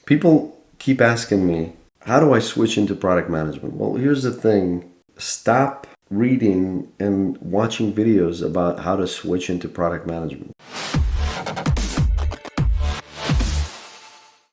People keep asking me, how do I switch into product management? Well, here's the thing. Stop reading and watching videos about how to switch into product management.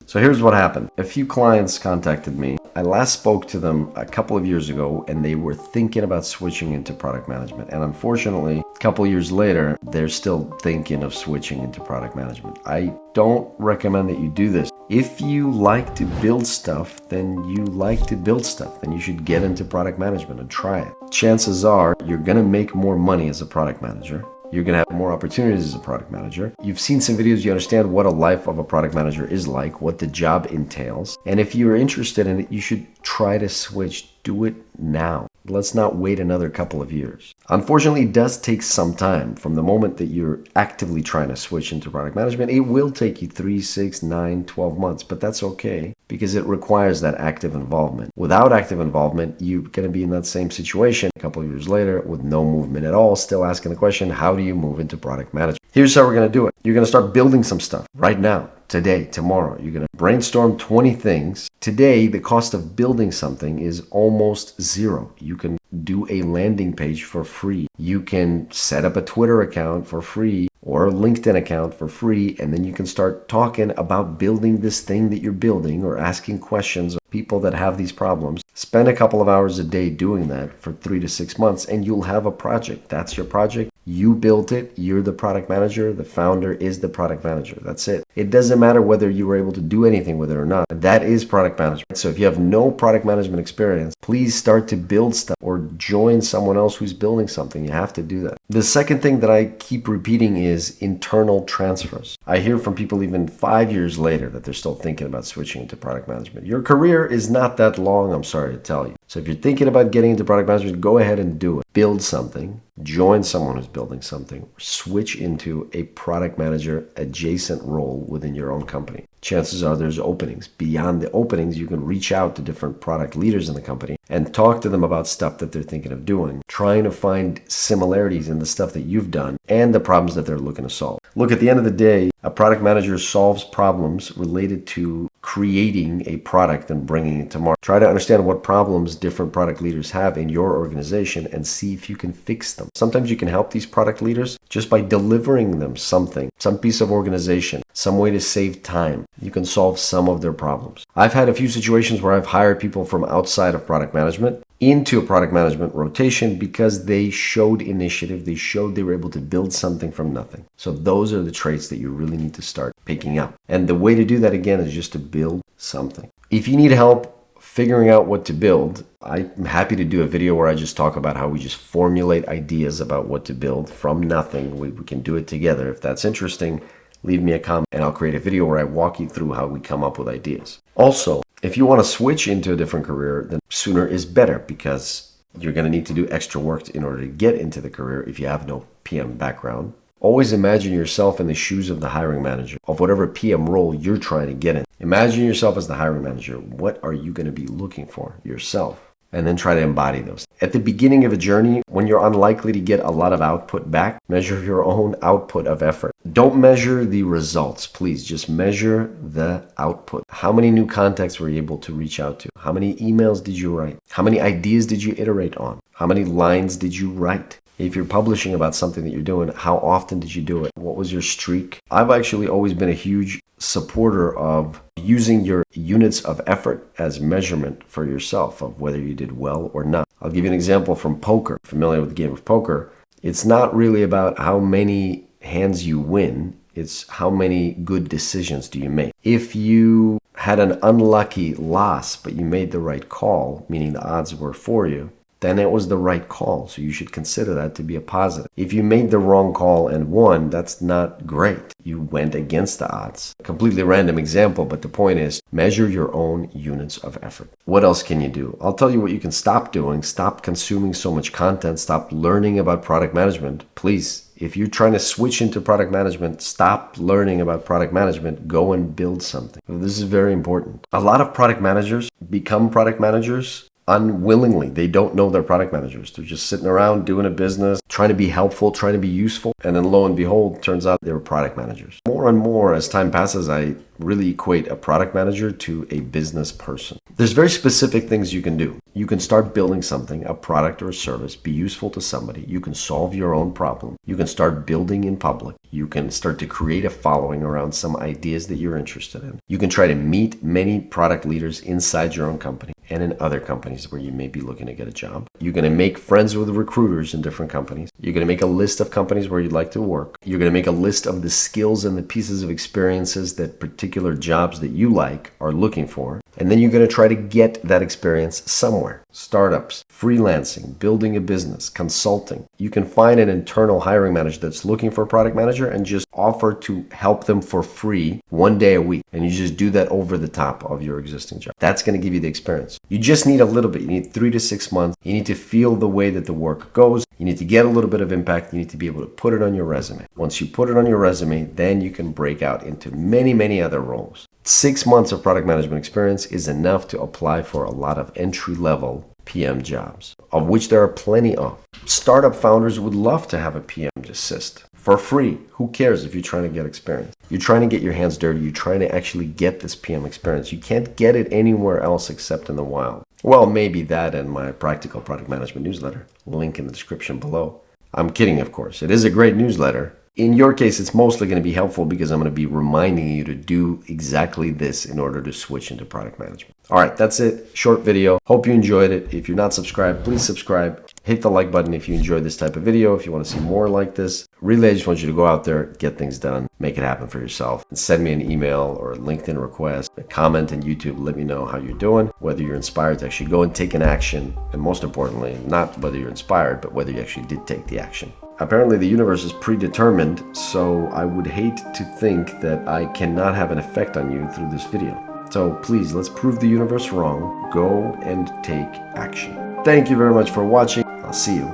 So here's what happened. A few clients contacted me. I last spoke to them a couple of years ago and they were thinking about switching into product management. And unfortunately, a couple of years later, they're still thinking of switching into product management. I don't recommend that you do this. If you like to build stuff, then you like to build stuff. Then you should get into product management and try it. Chances are you're going to make more money as a product manager. You're going to have more opportunities as a product manager. You've seen some videos, you understand what a life of a product manager is like, what the job entails. And if you're interested in it, you should try to switch. Do it now. Let's not wait another couple of years. Unfortunately, it does take some time from the moment that you're actively trying to switch into product management. It will take you 3, 6, 9, 12 months, but that's okay because it requires that active involvement. Without active involvement, you're going to be in that same situation a couple of years later with no movement at all, still asking the question, how do you move into product management? Here's how we're going to do it. You're going to start building some stuff right now. Today, tomorrow, you're going to brainstorm 20 things. Today, the cost of building something is almost zero. You can do a landing page for free. You can set up a Twitter account for free or a LinkedIn account for free, and then you can start talking about building this thing that you're building or asking questions of people that have these problems. Spend a couple of hours a day doing that for 3 to 6 months, and you'll have a project. That's your project. You built it. You're the product manager. The founder is the product manager. That's it. It doesn't matter whether you were able to do anything with it or not. That is product management. So if you have no product management experience, please start to build stuff or join someone else who's building something. You have to do that. The second thing that I keep repeating is internal transfers. I hear from people even 5 years later that they're still thinking about switching into product management. Your career is not that long, I'm sorry to tell you. So if you're thinking about getting into product management, go ahead and do it. Build something, join someone who's building something, or switch into a product manager adjacent role within your own company. Chances are there's openings. Beyond the openings, you can reach out to different product leaders in the company and talk to them about stuff that they're thinking of doing, trying to find similarities in the stuff that you've done and the problems that they're looking to solve. Look, at the end of the day, a product manager solves problems related to creating a product and bringing it to market. Try to understand what problems different product leaders have in your organization and see if you can fix them. Sometimes you can help these product leaders just by delivering them something, some piece of organization, some way to save time. You can solve some of their problems. I've had a few situations where I've hired people from outside of product management into a product management rotation because they showed initiative. They showed they were able to build something from nothing. So those are the traits that you really need to start picking up. And the way to do that, again, is just to build something. If you need help figuring out what to build, I'm happy to do a video where I just talk about how we just formulate ideas about what to build from nothing. We can do it together. If that's interesting, leave me a comment and I'll create a video where I walk you through how we come up with ideas. Also, if you want to switch into a different career, then sooner is better because you're going to need to do extra work in order to get into the career if you have no PM background. Always imagine yourself in the shoes of the hiring manager of whatever PM role you're trying to get in. Imagine yourself as the hiring manager. What are you going to be looking for yourself? And then try to embody those. At the beginning of a journey, when you're unlikely to get a lot of output back, measure your own output of effort. Don't measure the results, please. Just measure the output. How many new contacts were you able to reach out to? How many emails did you write? How many ideas did you iterate on? How many lines did you write? If you're publishing about something that you're doing, how often did you do it? What was your streak? I've actually always been a huge supporter of using your units of effort as measurement for yourself of whether you did well or not. I'll give you an example from poker. Familiar with the game of poker? It's not really about how many hands you win. It's how many good decisions do you make. If you had an unlucky loss, but you made the right call, meaning the odds were for you, then it was the right call. So you should consider that to be a positive. If you made the wrong call and won, that's not great. You went against the odds. Completely random example, but the point is measure your own units of effort. What else can you do? I'll tell you what you can stop doing. Stop consuming so much content. Stop learning about product management. Please, if you're trying to switch into product management, stop learning about product management. Go and build something. This is very important. A lot of product managers become product managers unwillingly. They don't know they're product managers. They're just sitting around doing a business, trying to be helpful, trying to be useful. And then lo and behold, turns out they were product managers. More and more as time passes, I really equate a product manager to a business person. There's very specific things you can do. You can start building something, a product or a service, be useful to somebody. You can solve your own problem. You can start building in public. You can start to create a following around some ideas that you're interested in. You can try to meet many product leaders inside your own company and in other companies where you may be looking to get a job. You're going to make friends with recruiters in different companies. You're going to make a list of companies where you'd like to work. You're going to make a list of the skills and the pieces of experiences that particular jobs that you like are looking for. And then you're going to try to get that experience somewhere. Startups, freelancing, building a business, consulting. You can find an internal hiring manager that's looking for a product manager and just offer to help them for free 1 day a week. And you just do that over the top of your existing job. That's going to give you the experience. You just need a little bit. You need 3 to 6 months. You need to feel the way that the work goes. You need to get a little bit of impact. You need to be able to put it on your resume. Once you put it on your resume, then you can break out into many, many other roles. 6 months of product management experience is enough to apply for a lot of entry-level PM jobs, of which there are plenty of. Startup founders would love to have a PM assist for free. Who cares if you're trying to get experience? You're trying to get your hands dirty. You're trying to actually get this PM experience. You can't get it anywhere else except in the wild. Well, maybe that and my practical product management newsletter. Link in the description below. I'm kidding, of course. It is a great newsletter. In your case, it's mostly going to be helpful because I'm going to be reminding you to do exactly this in order to switch into product management. All right, that's it. Short video. Hope you enjoyed it. If you're not subscribed, please subscribe. Hit the like button if you enjoyed this type of video. If you want to see more like this, really, I just want you to go out there, get things done, make it happen for yourself. And send me an email or a LinkedIn request, a comment on YouTube. Let me know how you're doing, whether you're inspired to actually go and take an action. And most importantly, not whether you're inspired, but whether you actually did take the action. Apparently the universe is predetermined, so I would hate to think that I cannot have an effect on you through this video. So please, let's prove the universe wrong. Go and take action. Thank you very much for watching. I'll see you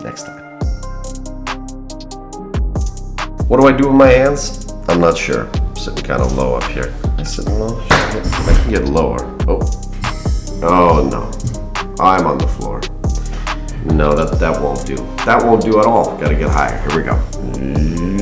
next time. What do I do with my hands? I'm not sure. I'm sitting kind of low up here. I sitting low? I can get lower. Oh no. I'm on the floor. No, that won't do. That won't do at all. Gotta get higher. Here we go.